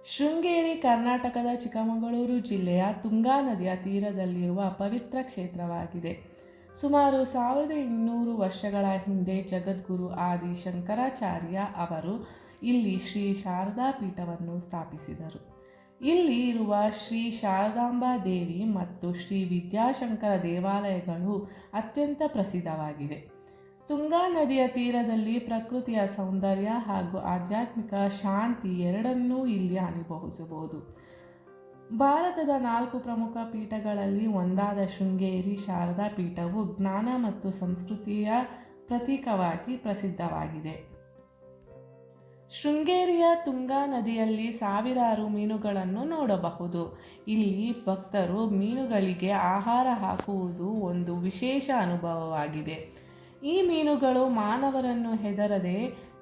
ಶೃಂಗೇರಿ ಕರ್ನಾಟಕದ ಚಿಕ್ಕಮಗಳೂರು ಜಿಲ್ಲೆಯ ತುಂಗಾ ನದಿಯ ತೀರದಲ್ಲಿರುವ ಪವಿತ್ರ ಕ್ಷೇತ್ರವಾಗಿದೆ. ಸುಮಾರು 1200 ವರ್ಷಗಳ ಹಿಂದೆ ಜಗದ್ಗುರು ಆದಿ ಶಂಕರಾಚಾರ್ಯ ಅವರು ಇಲ್ಲಿ ಶ್ರೀ ಶಾರದಾ ಪೀಠವನ್ನು ಸ್ಥಾಪಿಸಿದರು. ಇಲ್ಲಿ ಇರುವ ಶ್ರೀ ಶಾರದಾಂಬಾ ದೇವಿ ಮತ್ತು ಶ್ರೀ ವಿದ್ಯಾಶಂಕರ ದೇವಾಲಯಗಳು ಅತ್ಯಂತ ಪ್ರಸಿದ್ಧವಾಗಿದೆ. ತುಂಗಾ ನದಿಯ ತೀರದಲ್ಲಿ ಪ್ರಕೃತಿಯ ಸೌಂದರ್ಯ ಹಾಗೂ ಆಧ್ಯಾತ್ಮಿಕ ಶಾಂತಿ ಎರಡನ್ನೂ ಇಲ್ಲಿ ಅನುಭವಿಸಬಹುದು. ಭಾರತದ 4 ಪ್ರಮುಖ ಪೀಠಗಳಲ್ಲಿ ಒಂದಾದ ಶೃಂಗೇರಿ ಶಾರದಾ ಪೀಠವು ಜ್ಞಾನ ಮತ್ತು ಸಂಸ್ಕೃತಿಯ ಪ್ರತೀಕವಾಗಿ ಪ್ರಸಿದ್ಧವಾಗಿದೆ. ಶೃಂಗೇರಿಯ ತುಂಗಾ ನದಿಯಲ್ಲಿ ಸಾವಿರಾರು ಮೀನುಗಳನ್ನು ನೋಡಬಹುದು. ಇಲ್ಲಿ ಭಕ್ತರು ಮೀನುಗಳಿಗೆ ಆಹಾರ ಹಾಕುವುದು ಒಂದು ವಿಶೇಷ ಅನುಭವವಾಗಿದೆ. ಈ ಮೀನುಗಳು ಮಾನವರನ್ನು ಹೆದರದೆ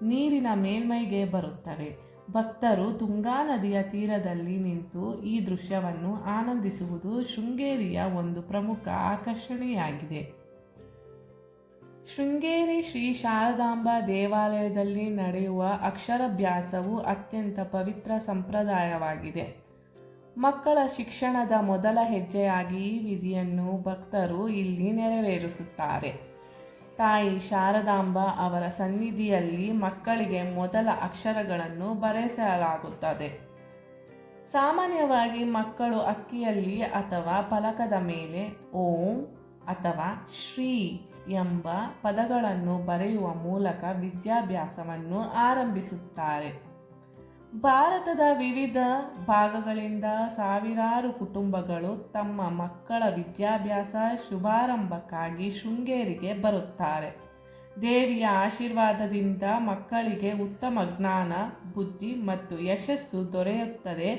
ನೀರಿನ ಮೇಲ್ಮೈಗೆ ಬರುತ್ತವೆ. ಭಕ್ತರು ತುಂಗಾ ನದಿಯ ತೀರದಲ್ಲಿ ನಿಂತು ಈ ದೃಶ್ಯವನ್ನು ಆನಂದಿಸುವುದು ಶೃಂಗೇರಿಯ ಒಂದು ಪ್ರಮುಖ ಆಕರ್ಷಣೆಯಾಗಿದೆ. ಶೃಂಗೇರಿ ಶ್ರೀ ಶಾರದಾಂಬಾ ದೇವಾಲಯದಲ್ಲಿ ನಡೆಯುವ ಅಕ್ಷರಾಭ್ಯಾಸವು ಅತ್ಯಂತ ಪವಿತ್ರ ಸಂಪ್ರದಾಯವಾಗಿದೆ. ಮಕ್ಕಳ ಶಿಕ್ಷಣದ ಮೊದಲ ಹೆಜ್ಜೆಯಾಗಿ ಈ ವಿಧಿಯನ್ನು ಭಕ್ತರು ಇಲ್ಲಿ ನೆರವೇರಿಸುತ್ತಾರೆ. ತಾಯಿ ಶಾರದಾಂಬಾ ಅವರ ಸನ್ನಿಧಿಯಲ್ಲಿ ಮಕ್ಕಳಿಗೆ ಮೊದಲ ಅಕ್ಷರಗಳನ್ನು ಬರೆಸಲಾಗುತ್ತದೆ. ಸಾಮಾನ್ಯವಾಗಿ ಮಕ್ಕಳು ಅಕ್ಕಿಯಲ್ಲಿ ಅಥವಾ ಫಲಕದ ಮೇಲೆ ಓಂ ಅಥವಾ ಶ್ರೀ ಎಂಬ ಪದಗಳನ್ನು ಬರೆಯುವ ಮೂಲಕ ವಿದ್ಯಾಭ್ಯಾಸವನ್ನು ಆರಂಭಿಸುತ್ತಾರೆ. ಭಾರತದ ವಿವಿಧ ಭಾಗಗಳಿಂದ ಸಾವಿರಾರು ಕುಟುಂಬಗಳು ತಮ್ಮ ಮಕ್ಕಳ ವಿದ್ಯಾಭ್ಯಾಸ ಶುಭಾರಂಭಕ್ಕಾಗಿ ಶೃಂಗೇರಿಗೆ ಬರುತ್ತಾರೆ. ದೇವಿಯ ಆಶೀರ್ವಾದದಿಂದ ಮಕ್ಕಳಿಗೆ ಉತ್ತಮ ಜ್ಞಾನ, ಬುದ್ಧಿ ಮತ್ತು ಯಶಸ್ಸು ದೊರೆಯುತ್ತದೆ